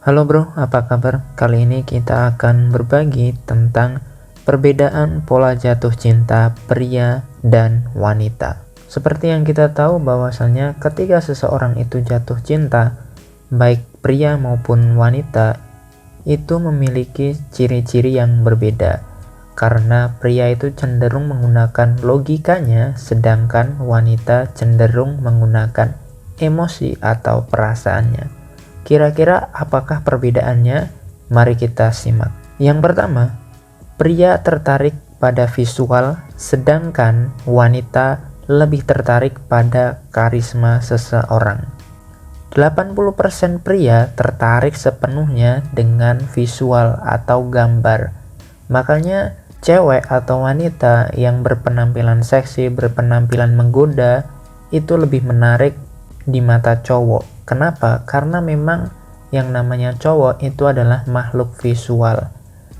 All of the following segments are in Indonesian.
Halo bro, apa kabar? Kali ini kita akan berbagi tentang perbedaan pola jatuh cinta pria dan wanita. Seperti yang kita tahu bahwasanya ketika seseorang itu jatuh cinta, baik pria maupun wanita, itu memiliki ciri-ciri yang berbeda. Karena pria itu cenderung menggunakan logikanya, sedangkan wanita cenderung menggunakan emosi atau perasaannya. Kira-kira apakah perbedaannya? Mari kita simak. Yang pertama, pria tertarik pada visual, sedangkan wanita lebih tertarik pada karisma seseorang. 80% pria tertarik sepenuhnya dengan visual atau gambar. Makanya cewek atau wanita yang berpenampilan seksi, berpenampilan menggoda, itu lebih menarik di mata cowok. Kenapa? Karena memang yang namanya cowok itu adalah makhluk visual.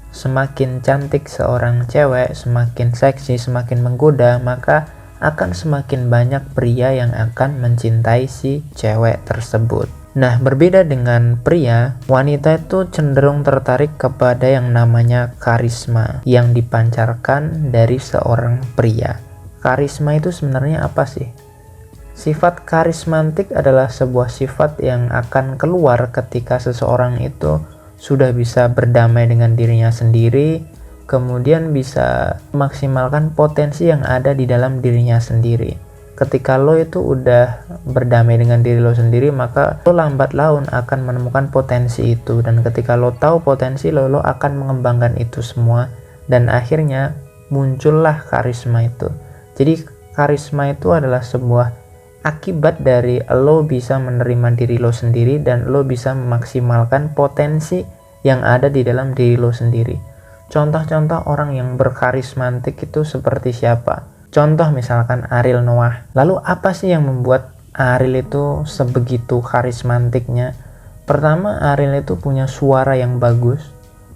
Semakin cantik seorang cewek, semakin seksi, semakin menggoda, maka akan semakin banyak pria yang akan mencintai si cewek tersebut. Nah, berbeda dengan pria, wanita itu cenderung tertarik kepada yang namanya karisma yang dipancarkan dari seorang pria. Karisma itu sebenarnya apa sih? Sifat karismatik adalah sebuah sifat yang akan keluar ketika seseorang itu sudah bisa berdamai dengan dirinya sendiri, kemudian bisa memaksimalkan potensi yang ada di dalam dirinya sendiri. Ketika lo itu udah berdamai dengan diri lo sendiri, maka lo lambat laun akan menemukan potensi itu, dan ketika lo tahu potensi lo akan mengembangkan itu semua, dan akhirnya muncullah karisma itu. Jadi karisma itu adalah sebuah akibat dari lo bisa menerima diri lo sendiri dan lo bisa memaksimalkan potensi yang ada di dalam diri lo sendiri. Contoh-contoh orang yang berkarismatik itu seperti siapa? Contoh misalkan Ariel Noah. Lalu apa sih yang membuat Ariel itu sebegitu karismatiknya? Pertama, Ariel itu punya suara yang bagus.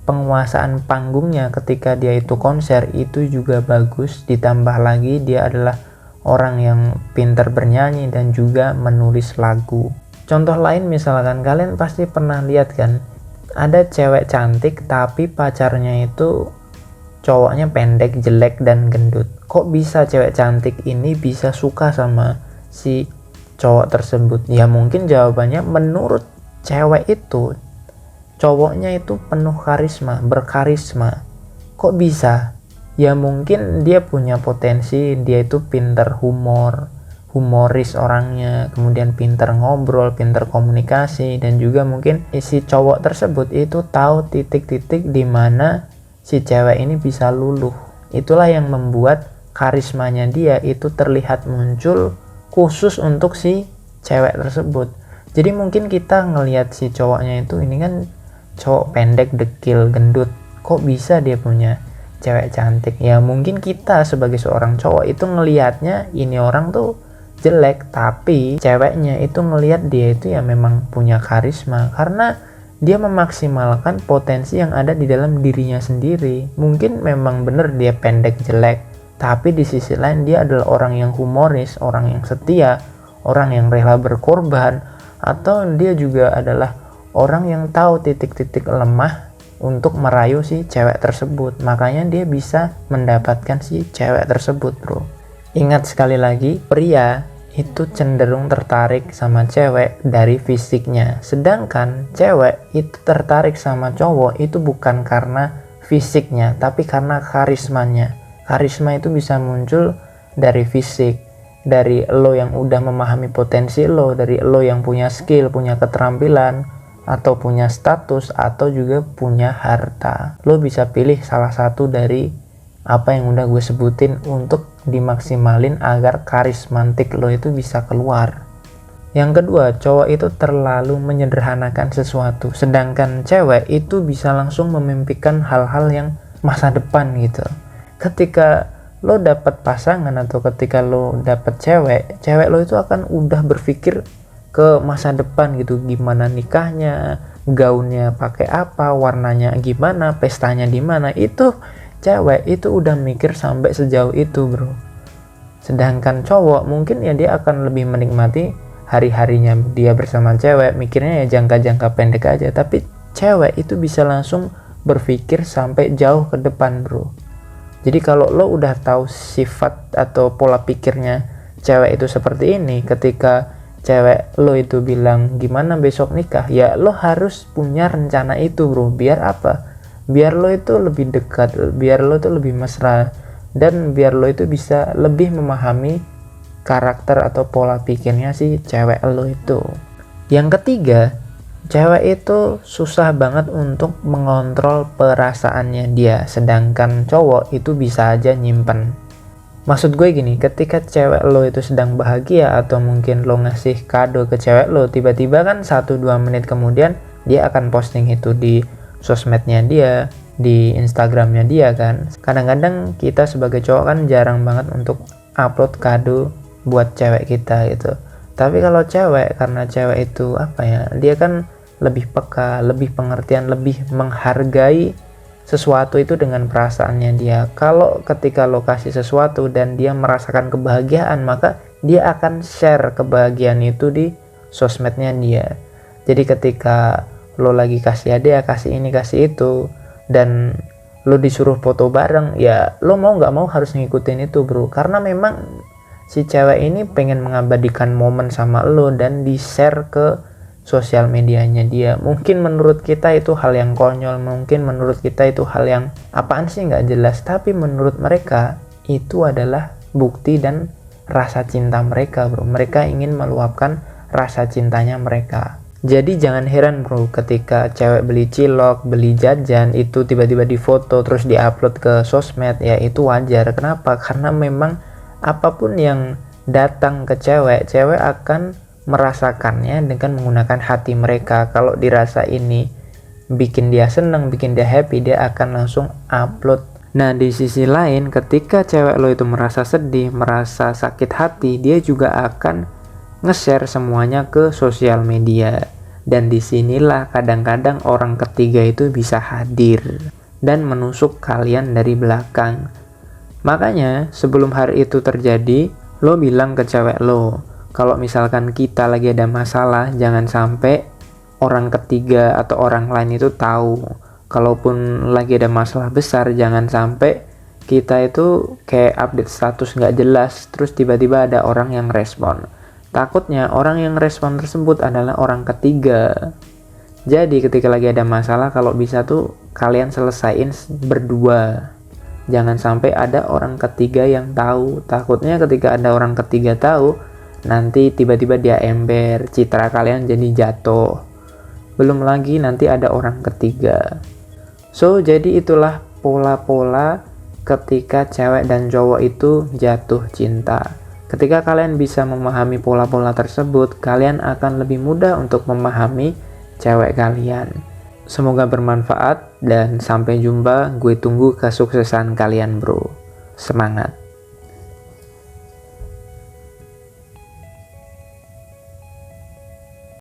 Penguasaan panggungnya ketika dia itu konser itu juga bagus. Ditambah lagi dia adalah orang yang pintar bernyanyi dan juga menulis lagu. Contoh lain misalkan kalian pasti pernah lihat kan, ada cewek cantik tapi pacarnya itu cowoknya pendek, jelek, dan gendut. Kok bisa cewek cantik ini bisa suka sama si cowok tersebut? Ya mungkin jawabannya menurut cewek itu cowoknya itu penuh karisma, berkarisma. Kok bisa? Ya mungkin dia punya potensi, dia itu pintar humoris orangnya, kemudian pintar ngobrol, pintar komunikasi, dan juga mungkin si cowok tersebut itu tahu titik-titik di mana si cewek ini bisa luluh. Itulah yang membuat karismanya dia itu terlihat muncul khusus untuk si cewek tersebut. Jadi mungkin kita ngelihat si cowoknya itu, ini kan cowok pendek, dekil, gendut, kok bisa dia punya cewek cantik? Ya mungkin kita sebagai seorang cowok itu ngelihatnya ini orang tuh jelek, tapi ceweknya itu ngelihat dia itu ya memang punya karisma karena dia memaksimalkan potensi yang ada di dalam dirinya sendiri. Mungkin memang bener dia pendek, jelek, tapi di sisi lain dia adalah orang yang humoris, orang yang setia, orang yang rela berkorban, atau dia juga adalah orang yang tahu titik-titik lemah untuk merayu si cewek tersebut. Makanya dia bisa mendapatkan si cewek tersebut, bro. Ingat sekali lagi, pria itu cenderung tertarik sama cewek dari fisiknya, sedangkan cewek itu tertarik sama cowok itu bukan karena fisiknya, tapi karena karismanya. Karisma itu bisa muncul dari fisik, dari lo yang udah memahami potensi lo, dari lo yang punya skill, punya keterampilan, atau punya status, atau juga punya harta. Lo bisa pilih salah satu dari apa yang udah gue sebutin untuk dimaksimalin agar karismatik lo itu bisa keluar. Yang kedua, cowok itu terlalu menyederhanakan sesuatu, sedangkan cewek itu bisa langsung memimpikan hal-hal yang masa depan gitu. Ketika lo dapat pasangan atau ketika lo dapat cewek lo itu akan udah berpikir ke masa depan gitu, gimana nikahnya, gaunnya pakai apa, warnanya gimana, pestanya di mana. Itu cewek itu udah mikir sampai sejauh itu, bro. Sedangkan cowok mungkin ya dia akan lebih menikmati hari-harinya dia bersama cewek, mikirnya ya jangka-jangka pendek aja. Tapi cewek itu bisa langsung berpikir sampai jauh ke depan, bro. Jadi kalau lo udah tahu sifat atau pola pikirnya cewek itu seperti ini, ketika cewek lo itu bilang gimana besok nikah, ya lo harus punya rencana itu, bro. Biar apa? Biar lo itu lebih dekat, biar lo itu lebih mesra, dan biar lo itu bisa lebih memahami karakter atau pola pikirnya si cewek lo itu. Yang ketiga, cewek itu susah banget untuk mengontrol perasaannya dia, sedangkan cowok itu bisa aja nyimpen. Maksud gue gini, ketika cewek lo itu sedang bahagia atau mungkin lo ngasih kado ke cewek lo, tiba-tiba kan 1-2 menit kemudian dia akan posting itu di sosmednya dia, di Instagramnya dia kan. Kadang-kadang kita sebagai cowok kan jarang banget untuk upload kado buat cewek kita gitu. Tapi kalau cewek, karena cewek itu apa ya, dia kan lebih peka, lebih pengertian, lebih menghargai sesuatu itu dengan perasaannya dia. Kalau ketika lo kasih sesuatu dan dia merasakan kebahagiaan, maka dia akan share kebahagiaan itu di sosmednya dia. Jadi ketika lo lagi kasih hadiah, kasih ini, kasih itu, dan lo disuruh foto bareng, ya lo mau nggak mau harus ngikutin itu, bro. Karena memang si cewek ini pengen mengabadikan momen sama lo dan di-share ke sosial medianya dia. Mungkin menurut kita itu hal yang konyol, mungkin menurut kita itu hal yang apaan sih nggak jelas, tapi menurut mereka itu adalah bukti dan rasa cinta mereka, bro. Mereka ingin meluapkan rasa cintanya mereka. Jadi jangan heran, bro, ketika cewek beli cilok, beli jajan itu tiba-tiba difoto terus diupload ke sosmed, ya itu wajar. Kenapa? Karena memang apapun yang datang ke cewek akan merasakannya dengan menggunakan hati mereka. Kalau dirasa ini bikin dia seneng, bikin dia happy, dia akan langsung upload. Nah, di sisi lain, ketika cewek lo itu merasa sedih, merasa sakit hati, dia juga akan nge-share semuanya ke sosial media. Dan disinilah kadang-kadang orang ketiga itu bisa hadir dan menusuk kalian dari belakang. Makanya sebelum hari itu terjadi, lo bilang ke cewek lo, kalau misalkan kita lagi ada masalah, jangan sampai orang ketiga atau orang lain itu tahu. Kalaupun lagi ada masalah besar, jangan sampai kita itu kayak update status nggak jelas, terus tiba-tiba ada orang yang respon. Takutnya orang yang respon tersebut adalah orang ketiga. Jadi ketika lagi ada masalah, kalau bisa tuh kalian selesain berdua. Jangan sampai ada orang ketiga yang tahu. Takutnya ketika ada orang ketiga tahu, nanti tiba-tiba dia ember, citra kalian jadi jatuh. Belum lagi nanti ada orang ketiga. So, jadi itulah pola-pola ketika cewek dan cowok itu jatuh cinta. Ketika kalian bisa memahami pola-pola tersebut, kalian akan lebih mudah untuk memahami cewek kalian. Semoga bermanfaat dan sampai jumpa. Gue tunggu kesuksesan kalian, bro. Semangat.